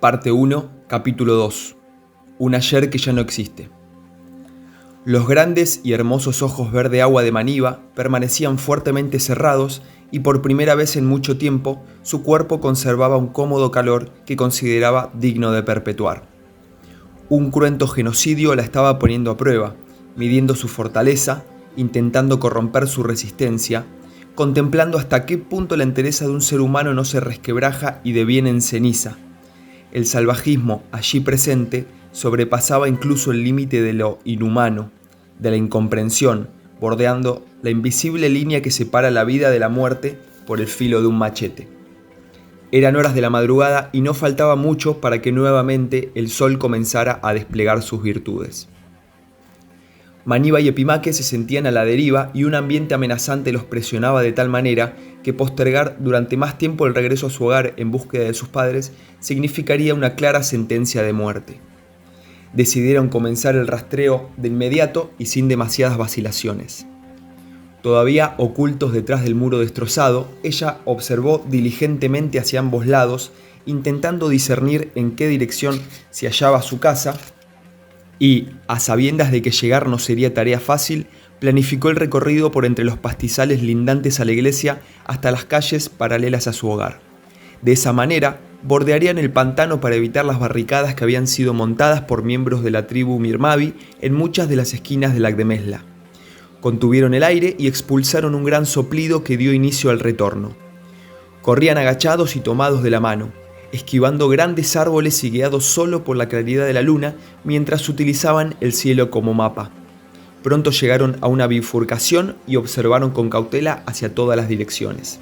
Parte 1, capítulo 2. Un ayer que ya no existe. Los grandes y hermosos ojos verde agua de Maníba permanecían fuertemente cerrados y por primera vez en mucho tiempo su cuerpo conservaba un cómodo calor que consideraba digno de perpetuar. Un cruento genocidio la estaba poniendo a prueba, midiendo su fortaleza, intentando corromper su resistencia, contemplando hasta qué punto la entereza de un ser humano no se resquebraja y deviene en ceniza. El salvajismo allí presente sobrepasaba incluso el límite de lo inhumano, de la incomprensión, bordeando la invisible línea que separa la vida de la muerte por el filo de un machete. Eran horas de la madrugada y no faltaba mucho para que nuevamente el sol comenzara a desplegar sus virtudes. Maníba y Epimaque se sentían a la deriva y un ambiente amenazante los presionaba de tal manera que postergar durante más tiempo el regreso a su hogar en búsqueda de sus padres significaría una clara sentencia de muerte. Decidieron comenzar el rastreo de inmediato y sin demasiadas vacilaciones. Todavía ocultos detrás del muro destrozado, ella observó diligentemente hacia ambos lados, intentando discernir en qué dirección se hallaba su casa, y, a sabiendas de que llegar no sería tarea fácil, planificó el recorrido por entre los pastizales lindantes a la iglesia hasta las calles paralelas a su hogar. De esa manera, bordearían el pantano para evitar las barricadas que habían sido montadas por miembros de la tribu Mirmavi en muchas de las esquinas del Agdemesla. Contuvieron el aire y expulsaron un gran soplido que dio inicio al retorno. Corrían agachados y tomados de la mano, esquivando grandes árboles y guiados solo por la claridad de la luna mientras utilizaban el cielo como mapa. Pronto llegaron a una bifurcación y observaron con cautela hacia todas las direcciones.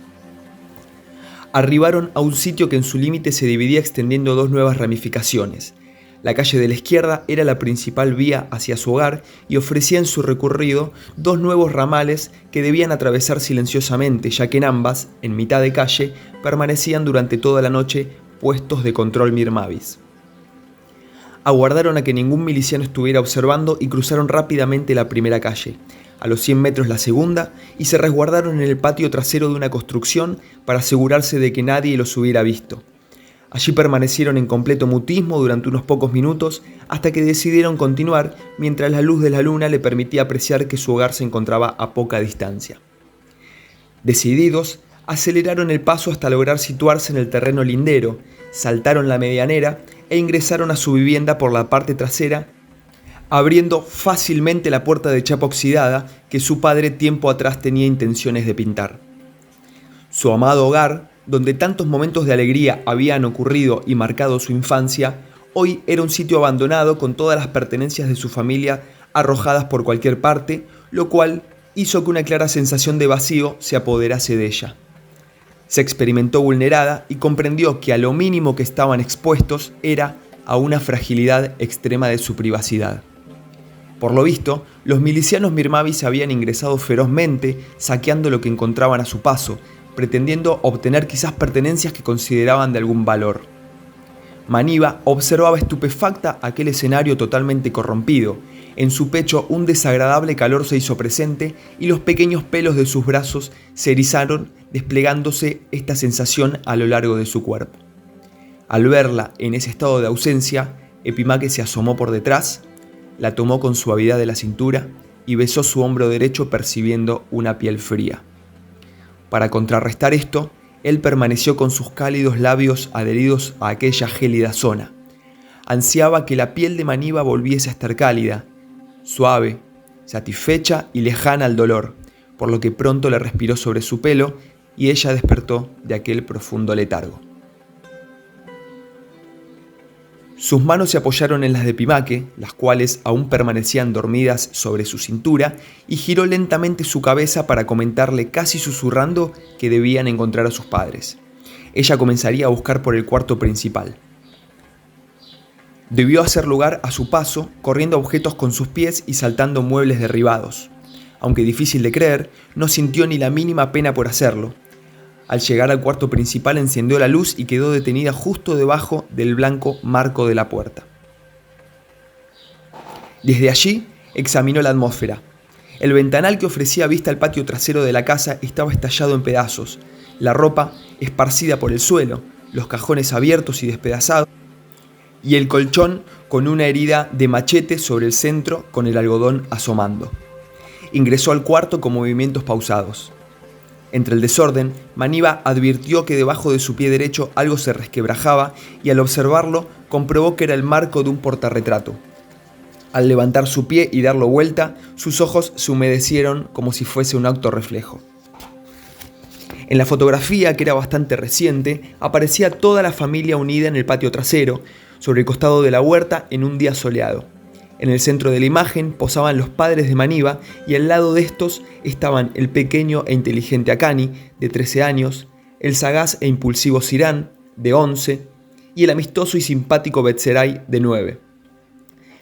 Arribaron a un sitio que en su límite se dividía extendiendo dos nuevas ramificaciones. La calle de la izquierda era la principal vía hacia su hogar y ofrecía en su recorrido dos nuevos ramales que debían atravesar silenciosamente, ya que en ambas, en mitad de calle, permanecían durante toda la noche puestos de control Mirmavis. Aguardaron a que ningún miliciano estuviera observando y cruzaron rápidamente la primera calle, a los 100 metros la segunda, y se resguardaron en el patio trasero de una construcción para asegurarse de que nadie los hubiera visto. Allí permanecieron en completo mutismo durante unos pocos minutos hasta que decidieron continuar mientras la luz de la luna le permitía apreciar que su hogar se encontraba a poca distancia. Decididos, aceleraron el paso hasta lograr situarse en el terreno lindero, saltaron la medianera e ingresaron a su vivienda por la parte trasera, abriendo fácilmente la puerta de chapa oxidada que su padre tiempo atrás tenía intenciones de pintar. Su amado hogar, donde tantos momentos de alegría habían ocurrido y marcado su infancia, hoy era un sitio abandonado con todas las pertenencias de su familia arrojadas por cualquier parte, lo cual hizo que una clara sensación de vacío se apoderase de ella. Se experimentó vulnerada y comprendió que a lo mínimo que estaban expuestos era a una fragilidad extrema de su privacidad. Por lo visto, los milicianos Mirmavis habían ingresado ferozmente, saqueando lo que encontraban a su paso, pretendiendo obtener quizás pertenencias que consideraban de algún valor. Maníba observaba estupefacta aquel escenario totalmente corrompido. En su pecho un desagradable calor se hizo presente y los pequeños pelos de sus brazos se erizaron, desplegándose esta sensación a lo largo de su cuerpo. Al verla en ese estado de ausencia, Epimaque se asomó por detrás, la tomó con suavidad de la cintura y besó su hombro derecho percibiendo una piel fría. Para contrarrestar esto, él permaneció con sus cálidos labios adheridos a aquella gélida zona. Ansiaba que la piel de Maníba volviese a estar cálida, suave, satisfecha y lejana al dolor, por lo que pronto le respiró sobre su pelo y ella despertó de aquel profundo letargo. Sus manos se apoyaron en las de Epimaque, las cuales aún permanecían dormidas sobre su cintura, y giró lentamente su cabeza para comentarle casi susurrando que debían encontrar a sus padres. Ella comenzaría a buscar por el cuarto principal. Debió hacer lugar a su paso, corriendo objetos con sus pies y saltando muebles derribados. Aunque difícil de creer, no sintió ni la mínima pena por hacerlo. Al llegar al cuarto principal encendió la luz y quedó detenida justo debajo del blanco marco de la puerta. Desde allí examinó la atmósfera. El ventanal que ofrecía vista al patio trasero de la casa estaba estallado en pedazos, la ropa esparcida por el suelo, los cajones abiertos y despedazados, y el colchón con una herida de machete sobre el centro con el algodón asomando. Ingresó al cuarto con movimientos pausados. Entre el desorden, Maniva advirtió que debajo de su pie derecho algo se resquebrajaba y al observarlo comprobó que era el marco de un portarretrato. Al levantar su pie y darlo vuelta, sus ojos se humedecieron como si fuese un autorreflejo. En la fotografía, que era bastante reciente, aparecía toda la familia unida en el patio trasero, sobre el costado de la huerta en un día soleado. En el centro de la imagen posaban los padres de Maniva y al lado de estos estaban el pequeño e inteligente Akani, de 13 años, el sagaz e impulsivo Sirán, de 11, y el amistoso y simpático Betseray, de 9.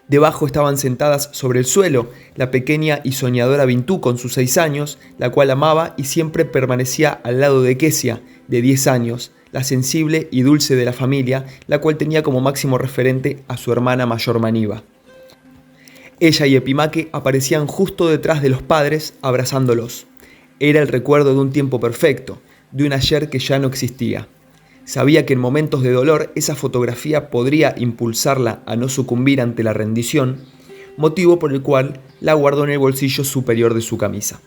Debajo estaban sentadas sobre el suelo la pequeña y soñadora Bintú con sus 6 años, la cual amaba y siempre permanecía al lado de Kesia, de 10 años, la sensible y dulce de la familia, la cual tenía como máximo referente a su hermana mayor Maniva. Ella y Epimaque aparecían justo detrás de los padres, abrazándolos. Era el recuerdo de un tiempo perfecto, de un ayer que ya no existía. Sabía que en momentos de dolor esa fotografía podría impulsarla a no sucumbir ante la rendición, motivo por el cual la guardó en el bolsillo superior de su camisa.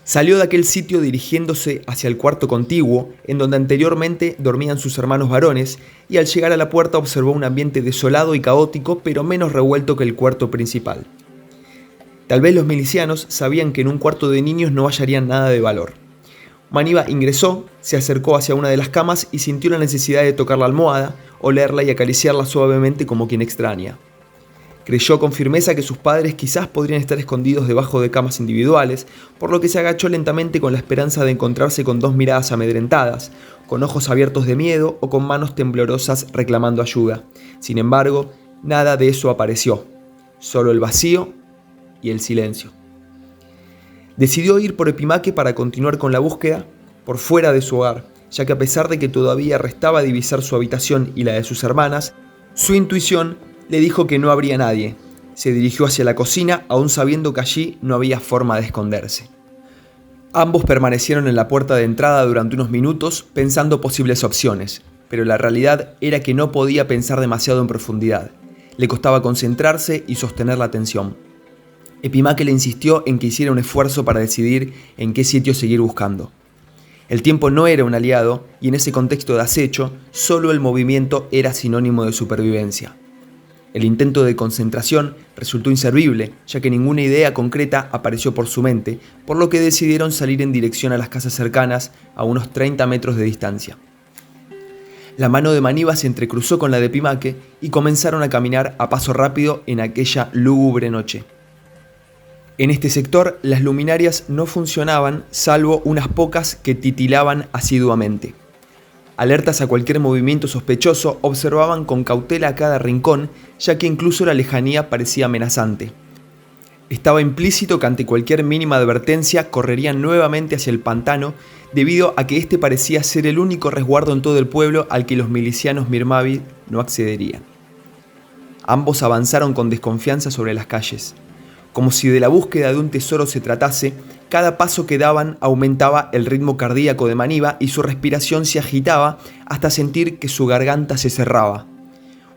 Salió de aquel sitio dirigiéndose hacia el cuarto contiguo, en donde anteriormente dormían sus hermanos varones, y al llegar a la puerta observó un ambiente desolado y caótico, pero menos revuelto que el cuarto principal. Tal vez los milicianos sabían que en un cuarto de niños no hallarían nada de valor. Maniva ingresó, se acercó hacia una de las camas y sintió la necesidad de tocar la almohada, olerla y acariciarla suavemente como quien extraña. Creyó con firmeza que sus padres quizás podrían estar escondidos debajo de camas individuales, por lo que se agachó lentamente con la esperanza de encontrarse con dos miradas amedrentadas, con ojos abiertos de miedo o con manos temblorosas reclamando ayuda. Sin embargo, nada de eso apareció, solo el vacío y el silencio. Decidió ir por Epimaque para continuar con la búsqueda por fuera de su hogar, ya que a pesar de que todavía restaba divisar su habitación y la de sus hermanas, su intuición le dijo que no habría nadie. Se dirigió hacia la cocina, aún sabiendo que allí no había forma de esconderse. Ambos permanecieron en la puerta de entrada durante unos minutos pensando posibles opciones, pero la realidad era que no podía pensar demasiado en profundidad. Le costaba concentrarse y sostener la atención. Epimaque le insistió en que hiciera un esfuerzo para decidir en qué sitio seguir buscando. El tiempo no era un aliado y en ese contexto de acecho, solo el movimiento era sinónimo de supervivencia. El intento de concentración resultó inservible, ya que ninguna idea concreta apareció por su mente, por lo que decidieron salir en dirección a las casas cercanas a unos 30 metros de distancia. La mano de Maniva se entrecruzó con la de Epimaque y comenzaron a caminar a paso rápido en aquella lúgubre noche. En este sector, las luminarias no funcionaban, salvo unas pocas que titilaban asiduamente. Alertas a cualquier movimiento sospechoso, observaban con cautela a cada rincón, ya que incluso la lejanía parecía amenazante. Estaba implícito que ante cualquier mínima advertencia correrían nuevamente hacia el pantano, debido a que este parecía ser el único resguardo en todo el pueblo al que los milicianos Mirmavir no accederían. Ambos avanzaron con desconfianza sobre las calles. Como si de la búsqueda de un tesoro se tratase, cada paso que daban aumentaba el ritmo cardíaco de Maniva y su respiración se agitaba hasta sentir que su garganta se cerraba.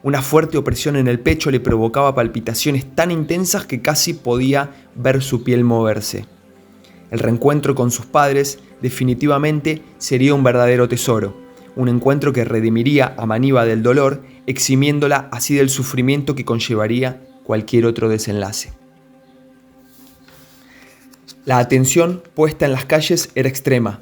Una fuerte opresión en el pecho le provocaba palpitaciones tan intensas que casi podía ver su piel moverse. El reencuentro con sus padres definitivamente sería un verdadero tesoro, un encuentro que redimiría a Maniva del dolor, eximiéndola así del sufrimiento que conllevaría cualquier otro desenlace. La atención puesta en las calles era extrema.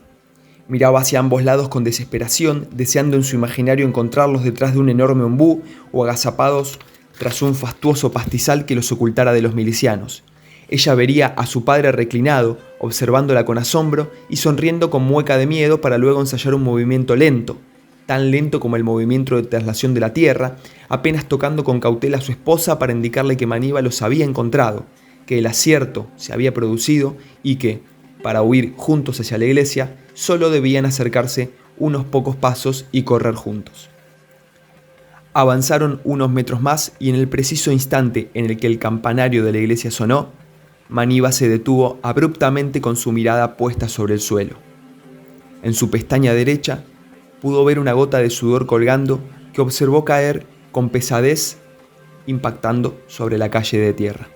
Miraba hacia ambos lados con desesperación, deseando en su imaginario encontrarlos detrás de un enorme ombú o agazapados tras un fastuoso pastizal que los ocultara de los milicianos. Ella vería a su padre reclinado, observándola con asombro y sonriendo con mueca de miedo para luego ensayar un movimiento lento, tan lento como el movimiento de traslación de la tierra, apenas tocando con cautela a su esposa para indicarle que Maniva los había encontrado, que el acierto se había producido y que, para huir juntos hacia la iglesia, solo debían acercarse unos pocos pasos y correr juntos. Avanzaron unos metros más y en el preciso instante en el que el campanario de la iglesia sonó, Maniva se detuvo abruptamente con su mirada puesta sobre el suelo. En su pestaña derecha pudo ver una gota de sudor colgando que observó caer con pesadez, impactando sobre la calle de tierra.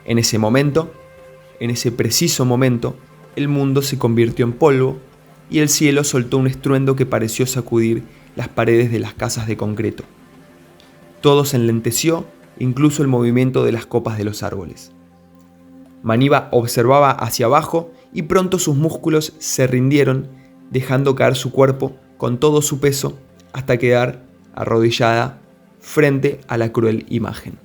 En ese preciso momento, el mundo se convirtió en polvo y el cielo soltó un estruendo que pareció sacudir las paredes de las casas de concreto. Todo se enlenteció, incluso el movimiento de las copas de los árboles. Maniva observaba hacia abajo y pronto sus músculos se rindieron, dejando caer su cuerpo con todo su peso hasta quedar arrodillada frente a la cruel imagen.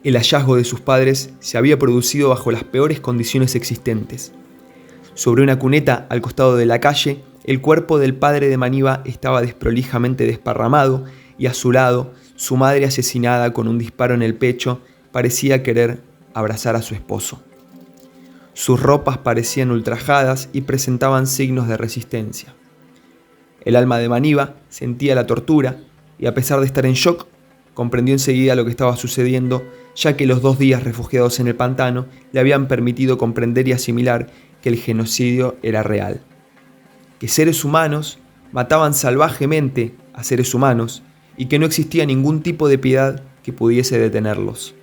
El hallazgo de sus padres se había producido bajo las peores condiciones existentes. Sobre una cuneta al costado de la calle, el cuerpo del padre de Maniva estaba desprolijamente desparramado y a su lado, su madre asesinada con un disparo en el pecho parecía querer abrazar a su esposo. Sus ropas parecían ultrajadas y presentaban signos de resistencia. El alma de Maniva sentía la tortura y a pesar de estar en shock, comprendió enseguida lo que estaba sucediendo, ya que los 2 días refugiados en el pantano le habían permitido comprender y asimilar que el genocidio era real. Que seres humanos mataban salvajemente a seres humanos y que no existía ningún tipo de piedad que pudiese detenerlos.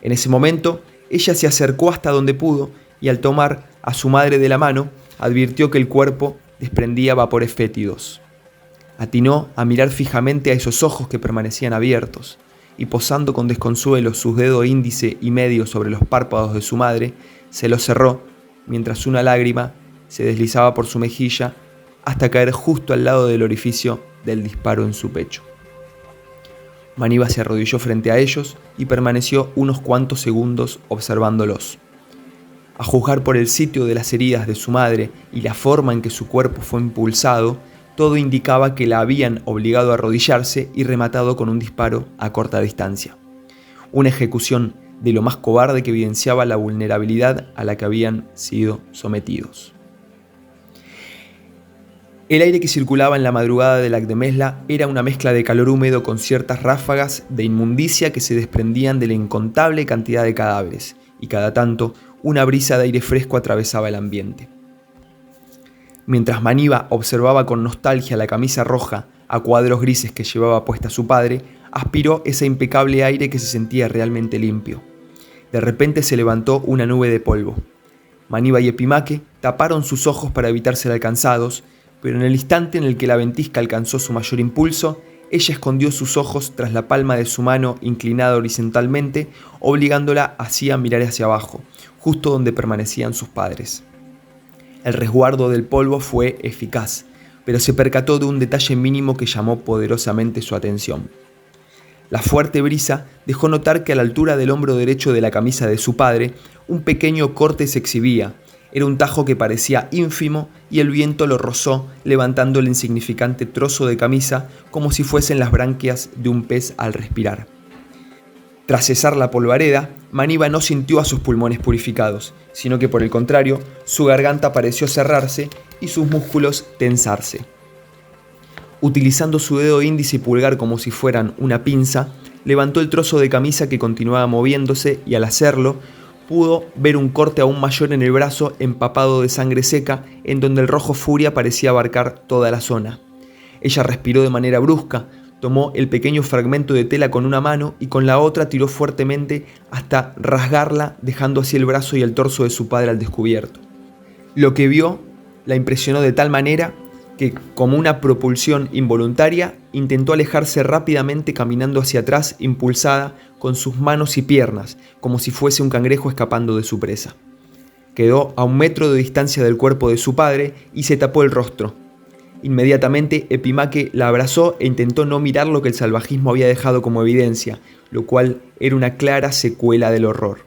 En ese momento, ella se acercó hasta donde pudo y al tomar a su madre de la mano, advirtió que el cuerpo desprendía vapores fétidos. Atinó a mirar fijamente a esos ojos que permanecían abiertos, y posando con desconsuelo sus dedos índice y medio sobre los párpados de su madre, se los cerró, mientras una lágrima se deslizaba por su mejilla hasta caer justo al lado del orificio del disparo en su pecho. Maniva se arrodilló frente a ellos y permaneció unos cuantos segundos observándolos. A juzgar por el sitio de las heridas de su madre y la forma en que su cuerpo fue impulsado, todo indicaba que la habían obligado a arrodillarse y rematado con un disparo a corta distancia. Una ejecución de lo más cobarde que evidenciaba la vulnerabilidad a la que habían sido sometidos. El aire que circulaba en la madrugada de Lagdemesla era una mezcla de calor húmedo con ciertas ráfagas de inmundicia que se desprendían de la incontable cantidad de cadáveres, y cada tanto una brisa de aire fresco atravesaba el ambiente. Mientras Maniva observaba con nostalgia la camisa roja a cuadros grises que llevaba puesta su padre, aspiró ese impecable aire que se sentía realmente limpio. De repente se levantó una nube de polvo. Maniva y Epimaque taparon sus ojos para evitar ser alcanzados, pero en el instante en el que la ventisca alcanzó su mayor impulso, ella escondió sus ojos tras la palma de su mano inclinada horizontalmente, obligándola así a mirar hacia abajo, justo donde permanecían sus padres. El resguardo del polvo fue eficaz, pero se percató de un detalle mínimo que llamó poderosamente su atención. La fuerte brisa dejó notar que a la altura del hombro derecho de la camisa de su padre, un pequeño corte se exhibía. Era un tajo que parecía ínfimo y el viento lo rozó, levantando el insignificante trozo de camisa como si fuesen las branquias de un pez al respirar. Tras cesar la polvareda, Maniva no sintió a sus pulmones purificados, sino que por el contrario, su garganta pareció cerrarse y sus músculos tensarse. Utilizando su dedo índice y pulgar como si fueran una pinza, levantó el trozo de camisa que continuaba moviéndose y al hacerlo, pudo ver un corte aún mayor en el brazo empapado de sangre seca, en donde el rojo furia parecía abarcar toda la zona. Ella respiró de manera brusca, tomó el pequeño fragmento de tela con una mano y con la otra tiró fuertemente hasta rasgarla, dejando así el brazo y el torso de su padre al descubierto. Lo que vio la impresionó de tal manera que, como una propulsión involuntaria, intentó alejarse rápidamente caminando hacia atrás, impulsada con sus manos y piernas, como si fuese un cangrejo escapando de su presa. Quedó a 1 metro de distancia del cuerpo de su padre y se tapó el rostro. Inmediatamente Epimaque la abrazó e intentó no mirar lo que el salvajismo había dejado como evidencia, lo cual era una clara secuela del horror.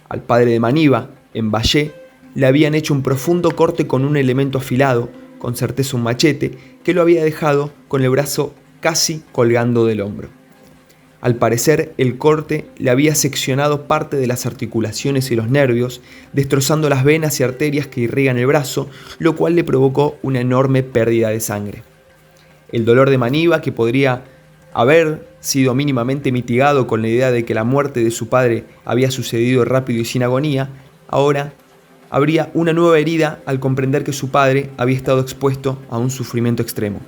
Al padre de Maniva, en Vallée, le habían hecho un profundo corte con un elemento afilado, con certeza un machete, que lo había dejado con el brazo casi colgando del hombro. Al parecer, el corte le había seccionado parte de las articulaciones y los nervios, destrozando las venas y arterias que irrigan el brazo, lo cual le provocó una enorme pérdida de sangre. El dolor de Maniva, que podría haber sido mínimamente mitigado con la idea de que la muerte de su padre había sucedido rápido y sin agonía, ahora habría una nueva herida al comprender que su padre había estado expuesto a un sufrimiento extremo.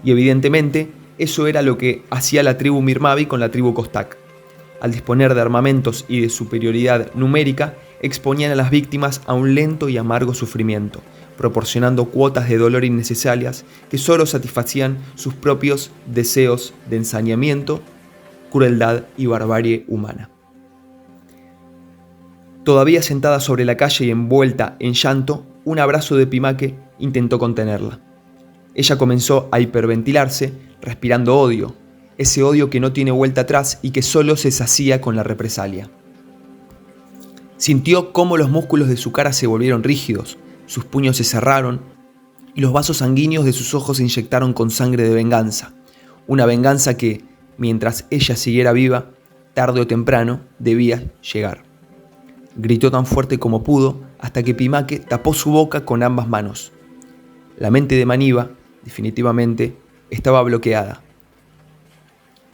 y evidentemente eso era lo que hacía la tribu Mirmavi con la tribu Kostak. Al disponer de armamentos y de superioridad numérica, exponían a las víctimas a un lento y amargo sufrimiento, proporcionando cuotas de dolor innecesarias que solo satisfacían sus propios deseos de ensañamiento, crueldad y barbarie humana. Todavía sentada sobre la calle y envuelta en llanto, un abrazo de Pimaque intentó contenerla. Ella comenzó a hiperventilarse, respirando odio, ese odio que no tiene vuelta atrás y que solo se sacía con la represalia. Sintió cómo los músculos de su cara se volvieron rígidos, sus puños se cerraron y los vasos sanguíneos de sus ojos se inyectaron con sangre de venganza. Una venganza que, mientras ella siguiera viva, tarde o temprano debía llegar. Gritó tan fuerte como pudo hasta que Pimaque tapó su boca con ambas manos. La mente de Maniva, definitivamente, estaba bloqueada.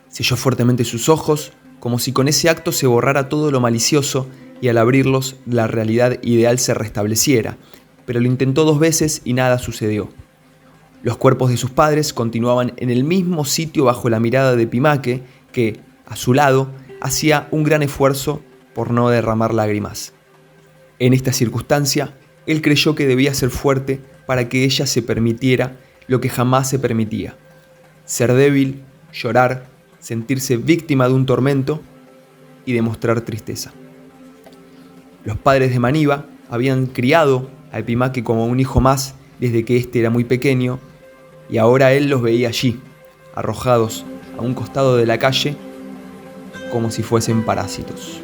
Selló fuertemente sus ojos, como si con ese acto se borrara todo lo malicioso y al abrirlos la realidad ideal se restableciera, pero lo intentó 2 veces y nada sucedió. Los cuerpos de sus padres continuaban en el mismo sitio bajo la mirada de Pimaque, que, a su lado, hacía un gran esfuerzo por no derramar lágrimas. En esta circunstancia, él creyó que debía ser fuerte para que ella se permitiera lo que jamás se permitía: ser débil, llorar, sentirse víctima de un tormento y demostrar tristeza. Los padres de Maniva habían criado a Pimaque como un hijo más desde que éste era muy pequeño, y ahora él los veía allí, arrojados a un costado de la calle, como si fuesen parásitos.